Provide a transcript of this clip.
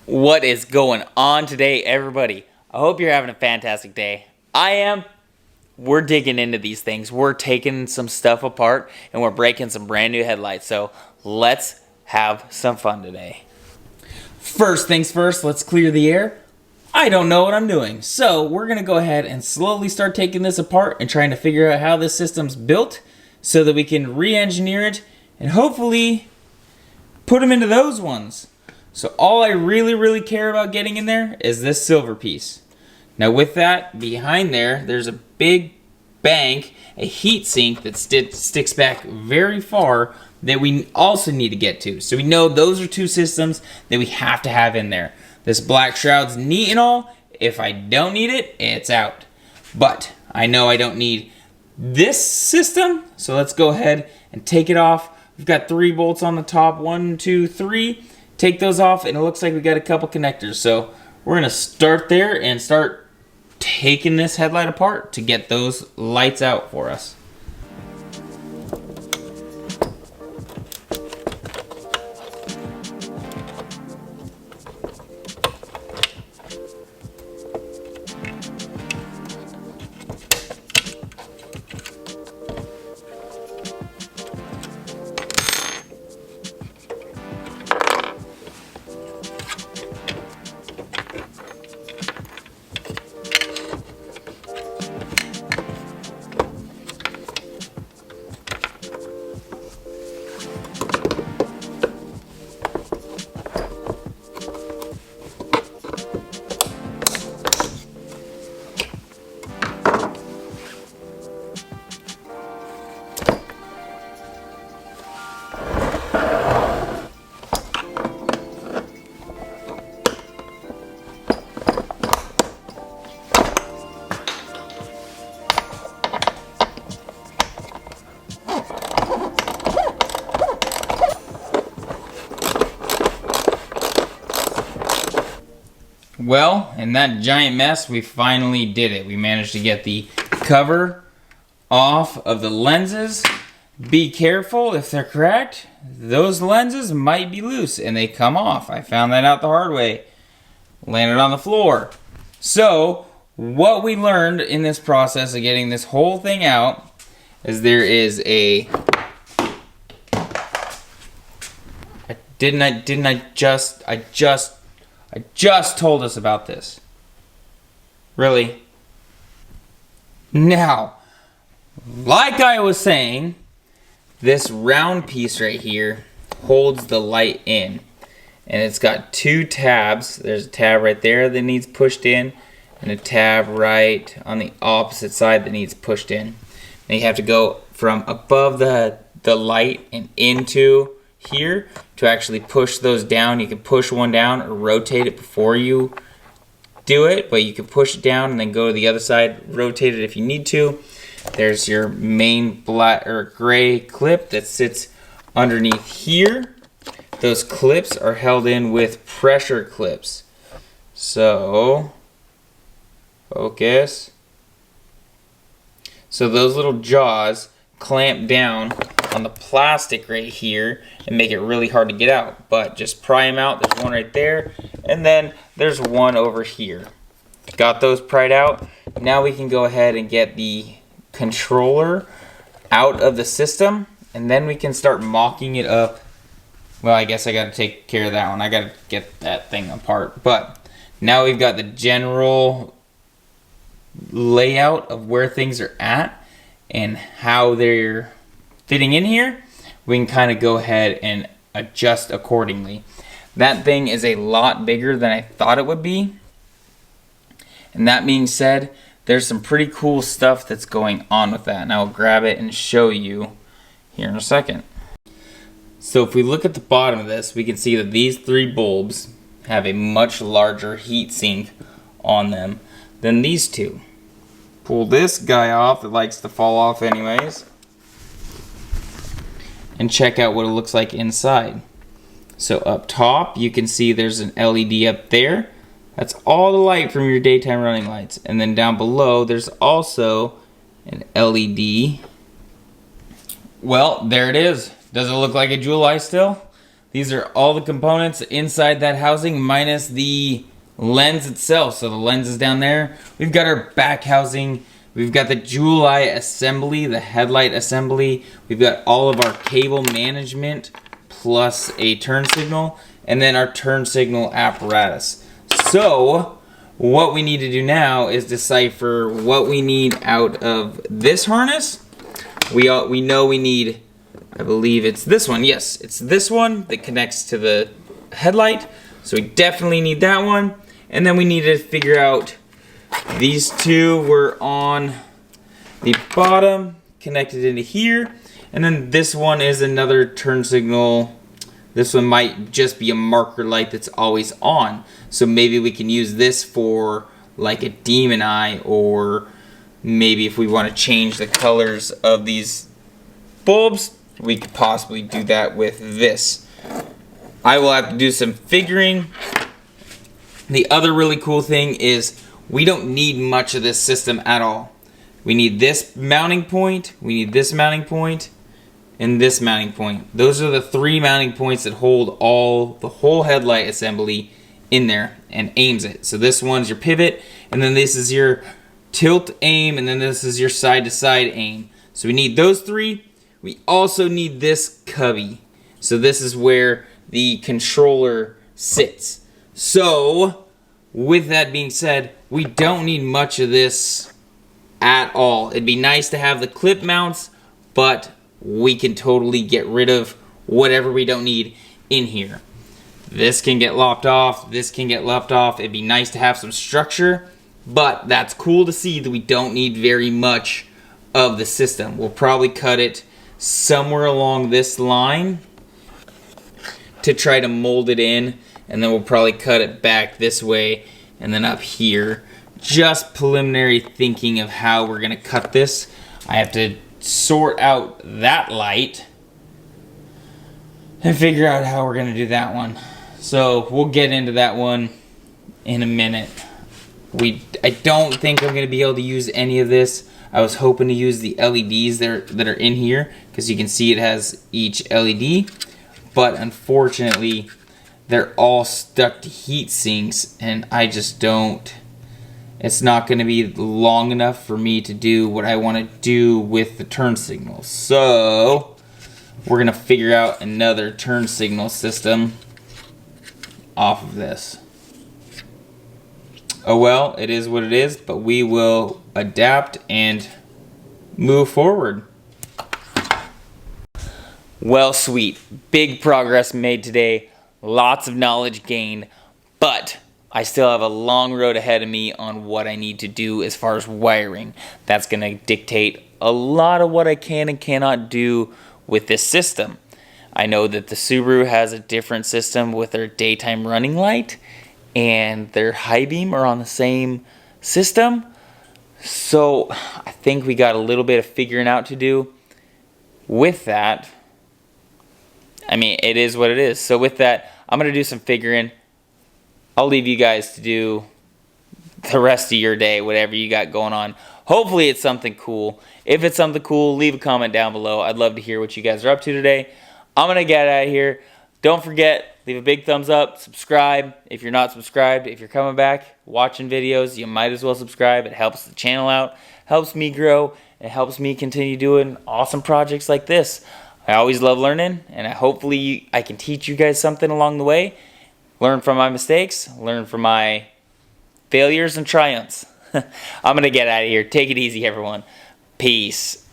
What is going on today, everybody? I hope you're having a fantastic day. I am. We're digging into these things. We're taking some stuff apart and we're breaking some brand new headlights. So let's have some fun today. First things first, let's clear the air. I don't know what I'm doing. So we're going to go ahead and slowly start taking this apart and trying to figure out how this system's built so that we can re-engineer it and hopefully put them into those ones. So all I really care about getting in there is this silver piece. Now with that behind there, there's a big bank, a heat sink that sticks back very far that we also need to get to. So we know those are two systems that we have to have in there. This black shroud's neat and all. If I don't need it, it's out. But I know I don't need this system, so let's go ahead and take it off. We've got 3 bolts on the top, 1, 2, 3. Take those off, and it looks like we got a couple connectors. So we're gonna start there and start taking this headlight apart to get those lights out for us. Well, in that giant mess, we finally did it. We managed to get the cover off of the lenses. Be careful if they're cracked. Those lenses might be loose and they come off. I found that out the hard way. Landed on the floor. So, what we learned in this process of getting this whole thing out is there is a... I just told us about this. Really? Now, like I was saying, this round piece right here holds the light in. And it's got 2 tabs. There's a tab right there that needs pushed in, and a tab right on the opposite side that needs pushed in. And you have to go from above the light and into here to actually push those down. You can push one down or rotate it before you do it, but you can push it down and then go to the other side, rotate it if you need to. There's your main black or gray clip that sits underneath here. Those clips are held in with pressure clips. So, focus. So those little jaws clamp down on the plastic right here and make it really hard to get out. But just pry them out. There's one right there, and then there's one over here. Got those pried out. Now we can go ahead and get the controller out of the system, and then we can start mocking it up. Well, I guess I got to take care of that one. I got to get that thing apart. But now we've got the general layout of where things are at and how they're fitting in here. We can kind of go ahead and adjust accordingly. That thing is a lot bigger than I thought it would be. And that being said, there's some pretty cool stuff that's going on with that. And I'll grab it and show you here in a second. So if we look at the bottom of this, we can see that these 3 bulbs have a much larger heat sink on them than these 2. Pull this guy off that likes to fall off anyways, and check out what it looks like inside. So up top you can see there's an LED up there. That's all the light from your daytime running lights. And then down below there's also an LED. Well, there it is. Does it look like a JEWELEYE still? These are all the components inside that housing minus the lens itself. So the lens is down there. We've got our back housing. We've got the JEWELEYE assembly, the headlight assembly. We've got all of our cable management plus a turn signal, and then our turn signal apparatus. So what we need to do now is decipher what we need out of this harness. We know we need, I believe it's this one. Yes, it's this one that connects to the headlight. So we definitely need that one. And then we need to figure out these two were on the bottom, connected into here. And then this one is another turn signal. This one might just be a marker light that's always on. So maybe we can use this for like a demon eye, or maybe if we want to change the colors of these bulbs, we could possibly do that with this. I will have to do some figuring. The other really cool thing is we don't need much of this system at all. We need this mounting point, we need this mounting point, and this mounting point. Those are the three mounting points that hold the whole headlight assembly in there and aims it. So this one's your pivot, and then this is your tilt aim, and then this is your side to side aim. So we need those three. We also need this cubby. So this is where the controller sits. So with that being said, we don't need much of this at all. It'd be nice to have the clip mounts, but we can totally get rid of whatever we don't need in here. This can get lopped off, this can get left off. It'd be nice to have some structure, but that's cool to see that we don't need very much of the system. We'll probably cut it somewhere along this line to try to mold it in, and then we'll probably cut it back this way and then up here. Just preliminary thinking of how we're gonna cut this. I have to sort out that light and figure out how we're gonna do that one. So we'll get into that one in a minute. I don't think I'm gonna be able to use any of this. I was hoping to use the LEDs that are in here, because you can see it has each LED, but unfortunately they're all stuck to heat sinks, and I just don't. It's not going to be long enough for me to do what I want to do with the turn signal. So we're going to figure out another turn signal system off of this. Oh well, it is what it is, but we will adapt and move forward. Well, sweet. Big progress made today. Lots of knowledge gained, but I still have a long road ahead of me on what I need to do as far as wiring. That's going to dictate a lot of what I can and cannot do with this system. I know that the Subaru has a different system with their daytime running light, and their high beam are on the same system. So I think we got a little bit of figuring out to do with that. I mean, it is what it is. So with that, I'm going to do some figuring. I'll leave you guys to do the rest of your day, whatever you got going on. Hopefully it's something cool. If it's something cool, leave a comment down below. I'd love to hear what you guys are up to today. I'm going to get out of here. Don't forget, leave a big thumbs up, subscribe. If you're not subscribed, if you're coming back, watching videos, you might as well subscribe. It helps the channel out, helps me grow, it helps me continue doing awesome projects like this. I always love learning, and hopefully I can teach you guys something along the way. Learn from my mistakes, learn from my failures and triumphs. I'm going to get out of here. Take it easy, everyone. Peace.